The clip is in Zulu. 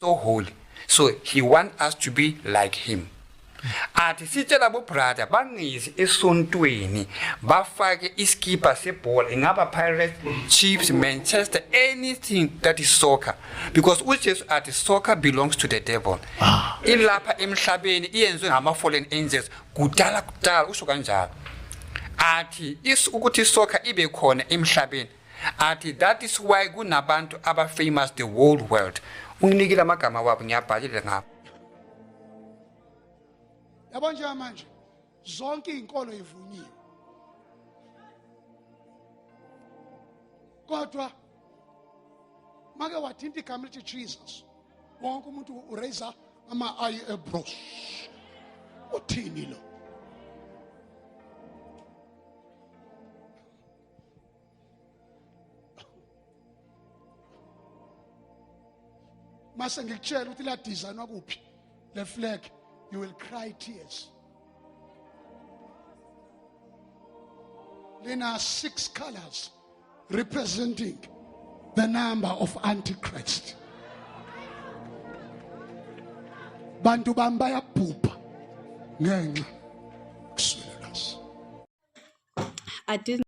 so holy. So he wants us to be like him. Athi sitshela bo brother bangizi esontweni bafake iskipa sebhola ingaba Pirates, Chiefs, Manchester, anything that is soccer, because uJesu athi soccer belongs to the devil. Ilapha emhlabeni iyenzwe ngama fallen angels kudala usho kanjalo. Athi ukuthi soccer ibe khona emhlabeni. Athi that is why kunabantu aba famous the whole world. Unginikile amagama wabo ngiyabhalile ngapha. Yabo nje manje zonke izinkolo ivunyiwe. Kodwa make wathinta igama lithi Jesus. Wonke umuntu uraise ama eyebrows. Uthini lo? Mase ngikutshela ukuthi la design wakuphi le flag, you will cry tears. Lena 6 colors representing the number of Antichrist. Bantu bamba yabhubha ngenxa kuswela. I didn't